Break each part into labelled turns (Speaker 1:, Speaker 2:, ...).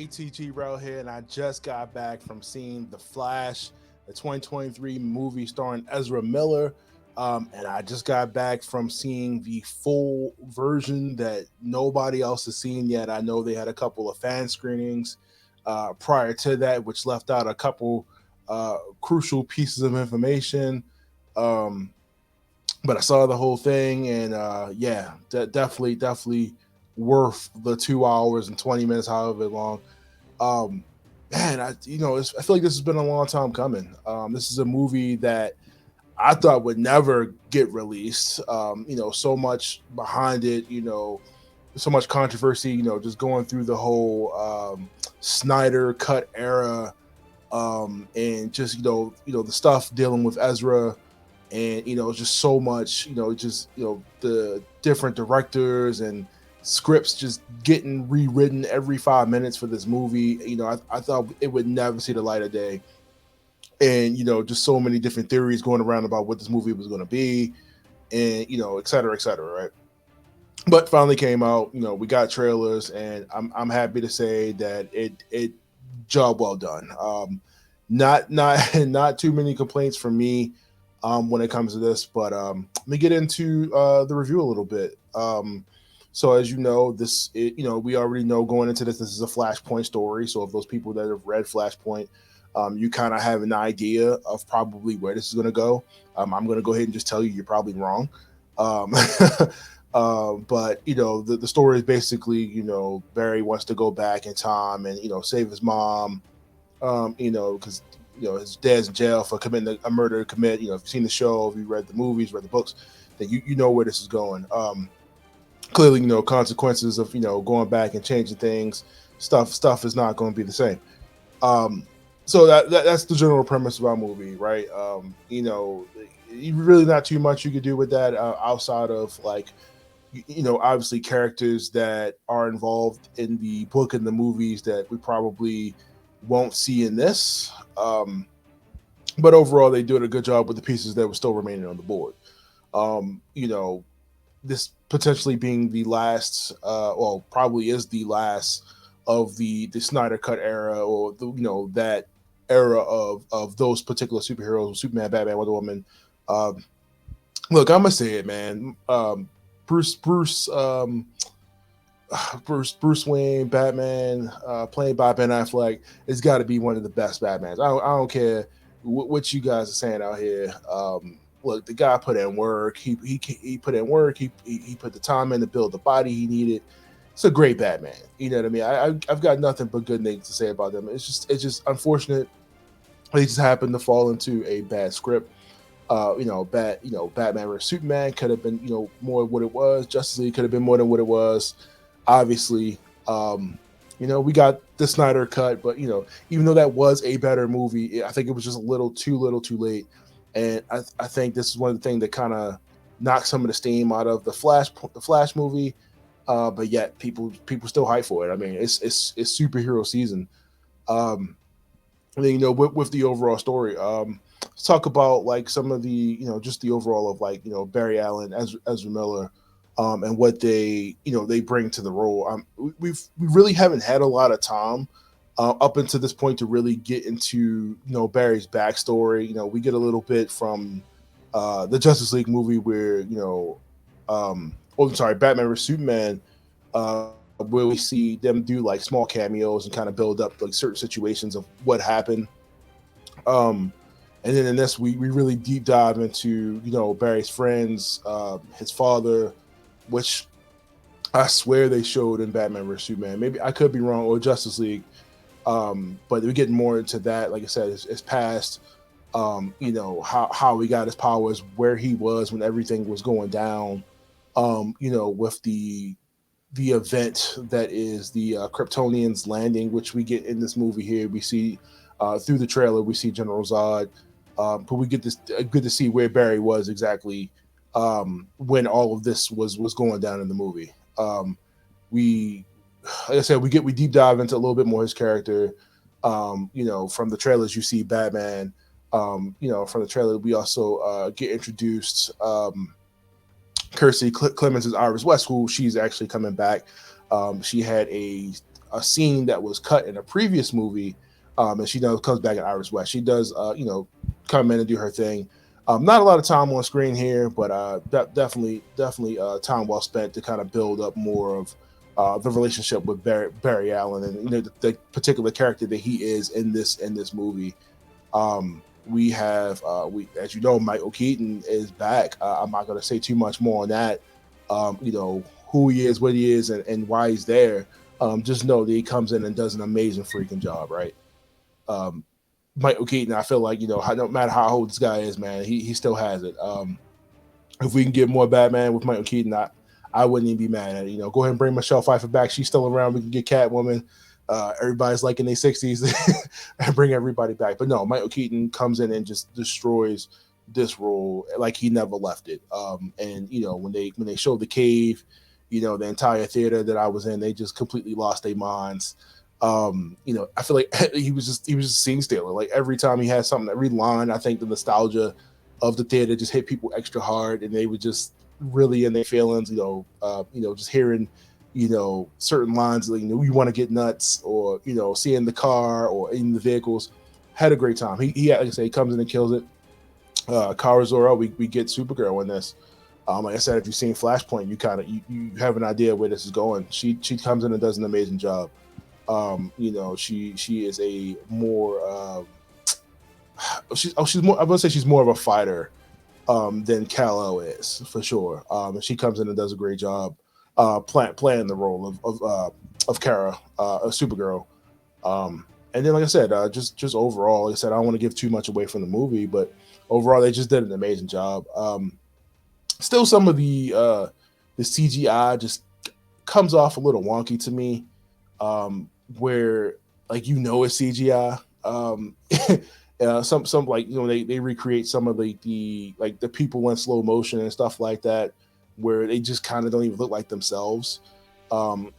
Speaker 1: ATG Rail here, and I just got back from seeing The Flash, the 2023 movie starring Ezra Miller. And I just got back from seeing the full version that nobody else has seen yet. I know they had a couple of fan screenings prior to that, which left out a couple crucial pieces of information. Um, but I saw the whole thing, and yeah, definitely worth the 2 hours and 20 minutes, however long. Um, Man, I feel like this has been a long time coming. This is a movie that I thought would never get released. So much behind it. So much controversy. Just going through the whole Snyder cut era, and just the stuff dealing with Ezra, and just so much. The different directors and scripts just getting rewritten every 5 minutes for this movie. I thought it would never see the light of day, and just so many different theories going around about what this movie was going to be, and et cetera, right? But finally came out. We got trailers, and I'm happy to say that it job well done. Not not too many complaints from me when it comes to this, but let me get into the review a little bit. So as you know, we already know going into this is a Flashpoint story. So if those people that have read Flashpoint, you kind of have an idea of probably where this is going to go. I'm going to go ahead and just tell you you're probably wrong. Um, but the story is basically, Barry wants to go back in time and save his mom. Because his dad's in jail for committing a murder. If you've seen the show, if you read the movies, read the books, then you know where this is going. Clearly, consequences of going back and changing things. Stuff is not going to be the same. Um, so that's the general premise of our movie, right? Really not too much you could do with that outside of like obviously characters that are involved in the book and the movies that we probably won't see in this. But overall, they did a good job with the pieces that were still remaining on the board. Um, you know, this potentially being the last, well, probably is the last of the Snyder Cut era, or that era of those particular superheroes: Superman, Batman, Wonder Woman. Um, Look, I'm gonna say it, man. Bruce, Bruce Wayne, Batman, played by Ben Affleck, it's got to be one of the best Batmans. I don't care what you guys are saying out here. Look, the guy put in work. He put in work. He put the time in to build the body he needed. It's a great Batman. You know what I mean? I've got nothing but good things to say about them. It's just unfortunate they just happened to fall into a bad script. Batman vs Superman could have been more what it was. Justice League could have been more than what it was. Obviously, we got the Snyder cut, but even though that was a better movie, I think it was just a little too late. And I think this is one of the things that kind of knocked some of the steam out of the Flash movie. But yet people still hype for it. I mean, it's superhero season. Um, and then, with the overall story, let's talk about like some of the just the overall of like Barry Allen, Ezra Miller, and what they bring to the role. We really haven't had a lot of time up until this point to really get into Barry's backstory. We get a little bit from the Justice League movie where oh, I'm sorry, Batman vs Superman, where we see them do like small cameos and kind of build up like certain situations of what happened. Um, and then in this, we really deep dive into Barry's friends, his father, which I swear they showed in Batman vs Superman. Maybe I could be wrong, or Justice League. But we're getting more into that. Like I said, it's past. How he got his powers, where he was when everything was going down. With the event that is the Kryptonians landing, which we get in this movie here. We see through the trailer, we see General Zod, but we get this good to see where Barry was exactly when all of this was going down in the movie. We, like I said, we deep dive into a little bit more his character. From the trailers, you see Batman. From the trailer, we also get introduced. Kiersey Clemens is Iris West, who she's actually coming back. She had a a scene that was cut in a previous movie, and she comes back in Iris West. She does come in and do her thing. Not a lot of time on screen here, but definitely time well spent to kind of build up more of the relationship with Barry Allen, and the particular character that he is in this movie. We have as you know, Michael Keaton is back. I'm not going to say too much more on that. Who he is, what he is, and why he's there. Just know that he comes in and does an amazing freaking job, right? Michael Keaton, I feel like, no matter how old this guy is, man, he still has it. If we can get more Batman with Michael Keaton, I wouldn't even be mad at it. Go ahead and bring Michelle Pfeiffer back. She's still around. We can get Catwoman. Everybody's like in their 60s and bring everybody back. But no, Michael Keaton comes in and just destroys this role like he never left it. And when they showed the cave, the entire theater that I was in, they just completely lost their minds. I feel like he was just a scene stealer. Like every time he had something, every line, I think the nostalgia of the theater just hit people extra hard, and they were just really in their feelings. Just hearing, certain lines, like, you want to get nuts, or seeing the car or in the vehicles. Had a great time. He like I say, he comes in and kills it. Kara Zor-El, we get Supergirl in this. Like I said, if you've seen Flashpoint, you have an idea where this is going. She comes in and does an amazing job. She is a more she's more, I would say she's more of a fighter than Kal-El is, for sure. And she comes in and does a great job playing the role of Kara, Supergirl. And then, like I said, just overall, like I said, I don't want to give too much away from the movie, but overall, they just did an amazing job. Still, some of the CGI just comes off a little wonky to me, where like it's CGI. Some like they recreate some of the people in slow motion and stuff like that, where they just kind of don't even look like themselves,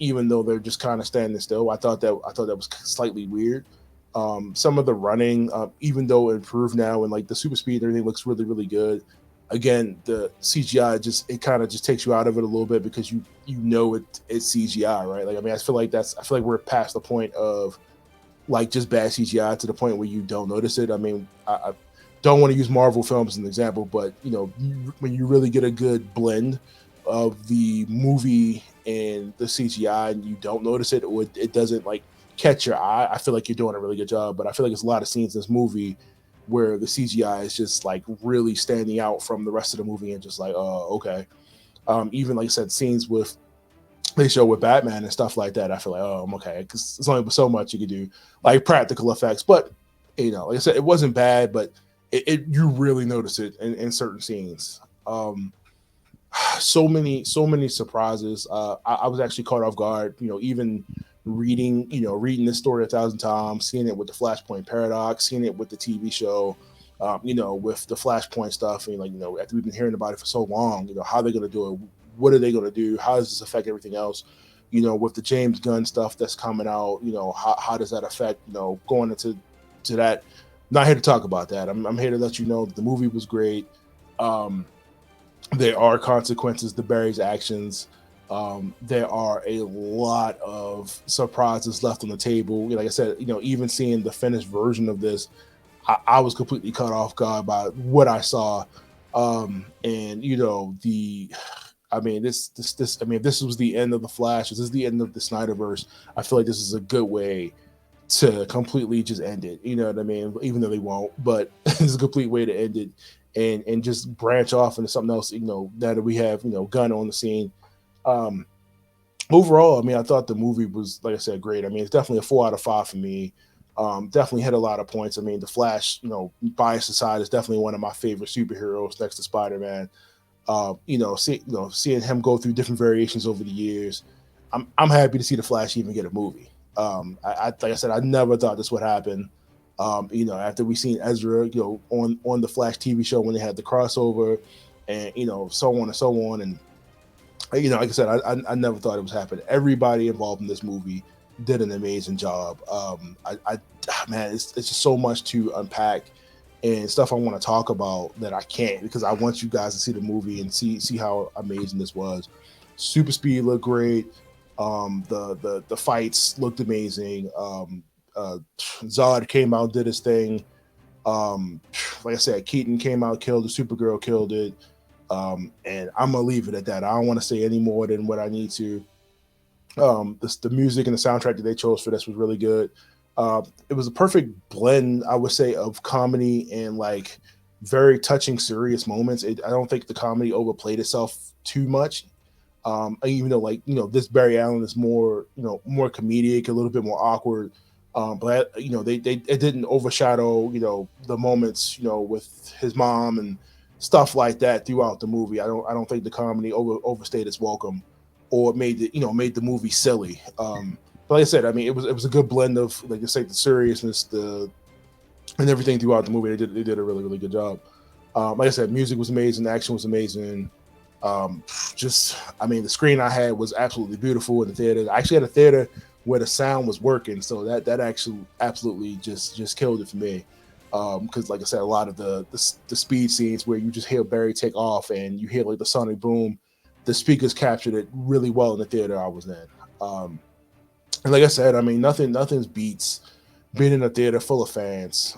Speaker 1: even though they're just kind of standing still. I thought that was slightly weird. Some of the running, even though it improved now and like the super speed and everything looks really, really good. Again, the CGI it kind of just takes you out of it a little bit, because it's CGI, right? Like, I mean, I feel like we're past the point of like just bad CGI to the point where you don't notice it. I mean, I don't want to use Marvel films as an example, but when you really get a good blend of the movie and the CGI and you don't notice it, or it doesn't like catch your eye, I feel like you're doing a really good job. But I feel like there's a lot of scenes in this movie where the CGI is just like really standing out from the rest of the movie, and just like, oh, okay. Even like I said, scenes they show with Batman and stuff like that, I feel like, oh, I'm okay, because there's only so much you can do, like practical effects. But like I said, it wasn't bad, but you really notice it in certain scenes. So many surprises. I was actually caught off guard. Even reading this story 1,000 times, seeing it with the Flashpoint paradox, seeing it with the TV show, with the Flashpoint stuff, and after we've been hearing about it for so long, how they're going to do it, what are they going to do, how does this affect everything else, with the James Gunn stuff that's coming out, how does that affect, going into that. Not here to talk about that. I'm here to let you know that the movie was great. There are consequences to Barry's actions. There are a lot of surprises left on the table. Like I said, even seeing the finished version of this, I was completely caught off guard by what I saw. This was the end of the Flash. This is the end of the Snyderverse. I feel like this is a good way to completely just end it. You know what I mean? Even though they won't, but it's a complete way to end it and just branch off into something else. Now that we have Gunn on the scene. Overall, I mean, I thought the movie was, like I said, great. I mean, it's definitely a 4 out of 5 for me. Definitely hit a lot of points. I mean, the Flash, bias aside, is definitely one of my favorite superheroes next to Spider-Man. Seeing him go through different variations over the years, I'm happy to see the Flash even get a movie. Like I said, I never thought this would happen. After we seen Ezra, on the Flash TV show when they had the crossover, and so on and so on, and like I said, I never thought it was happening. Everybody involved in this movie did an amazing job. Man, it's just so much to unpack and stuff I want to talk about that I can't, because I want you guys to see the movie and see how amazing this was. Super Speed looked great. The fights looked amazing. Zod came out, did his thing. Um, like I said, Keaton came out, killed it. Supergirl killed it. And I'm gonna leave it at that. I don't want to say any more than what I need to. The music and the soundtrack that they chose for this was really good. It was a perfect blend, I would say, of comedy and like very touching, serious moments. I don't think the comedy overplayed itself too much. Even though, like, this Barry Allen is more, more comedic, a little bit more awkward. But they it didn't overshadow, the moments, with his mom and stuff like that throughout the movie. I don't think the comedy overstayed its welcome, or made the movie silly. But like I said, I mean, it was a good blend of, like I say, the seriousness, and everything throughout the movie. They did a really, really good job. Like I said, music was amazing, action was amazing. Just, I mean, the screen I had was absolutely beautiful in the theater. I actually had a theater where the sound was working, so that actually absolutely just killed it for me. Because like I said, a lot of the speed scenes where you just hear Barry take off and you hear like the sonic boom, the speakers captured it really well in the theater I was in. Um, and like I said, I mean, nothing's beats being in a theater full of fans,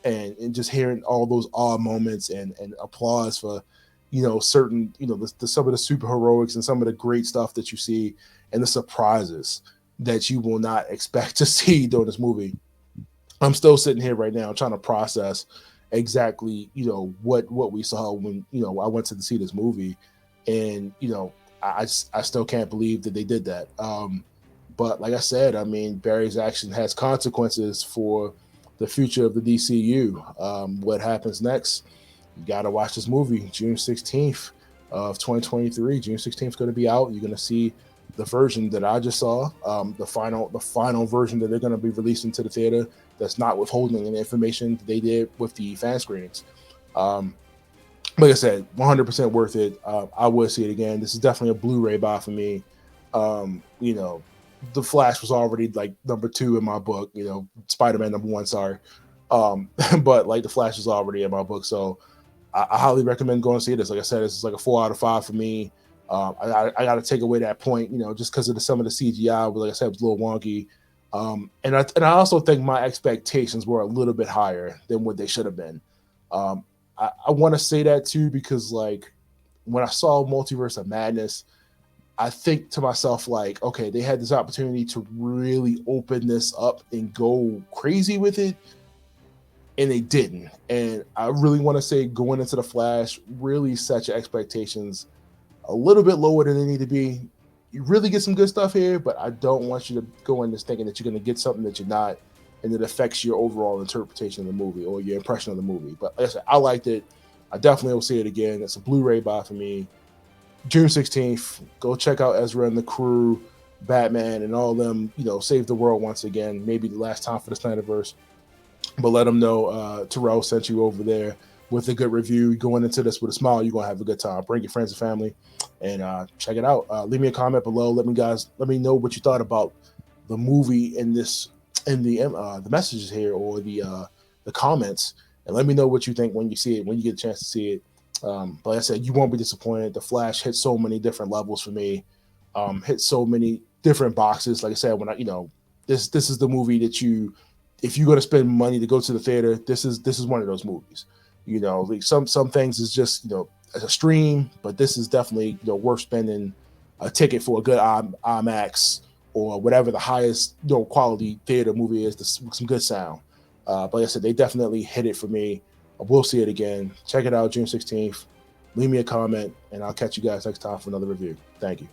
Speaker 1: and just hearing all those awe moments and applause for, certain, some of the super heroics and some of the great stuff that you see, and the surprises that you will not expect to see during this movie. I'm still sitting here right now trying to process exactly, what we saw when, I went to see this movie. And, I still can't believe that they did that. But like I said, I mean, Barry's action has consequences for the future of the DCU. What happens next? You got to watch this movie, June 16th of 2023. June 16th is going to be out. You're going to see the version that I just saw, the final version that they're going to be releasing to the theater. That's not withholding any information they did with the fan screenings. Um, like I said, 100% worth it. I would see it again. This is definitely a Blu-ray buy for me. You know, the Flash was already like number two in my book. Spider-Man number one. Sorry, but like the Flash is already in my book, so I highly recommend going to see this. Like I said, this is like a 4 out of 5 for me. I got to take away that point, just because of some of the CGI. But like I said, it was a little wonky. And I also think my expectations were a little bit higher than what they should have been. I want to say that too because like when I saw Multiverse of Madness, I think to myself like, okay, they had this opportunity to really open this up and go crazy with it, and they didn't. And I really want to say going into the Flash, really set your expectations a little bit lower than they need to be. You really get some good stuff here, but I don't want you to go in this thinking that you're going to get something that you're not, and it affects your overall interpretation of the movie or your impression of the movie. But like I said, I liked it. I definitely will see it again. It's a Blu-ray buy for me. June 16th, go check out Ezra and the crew, Batman, and all of them, save the world once again. Maybe the last time for the Snyderverse. But let them know Terrell sent you over there with a good review. Going into this with a smile, you're going to have a good time. Bring your friends and family and check it out. Leave me a comment below. Let me know what you thought about the movie in the messages here, or the comments, and let me know what you think when you see it, when you get a chance to see it. But like I said, you won't be disappointed. The Flash hit so many different levels for me. Hit so many different boxes. Like I said, when this is the movie that if you're going to spend money to go to the theater, this is one of those movies. Like some things is just as a stream, but this is definitely worth spending a ticket for a good IMAX or whatever the highest quality theater movie is, with some good sound. But like I said, they definitely hit it for me. We'll see it again. Check it out June 16th. Leave me a comment, and I'll catch you guys next time for another review. Thank you.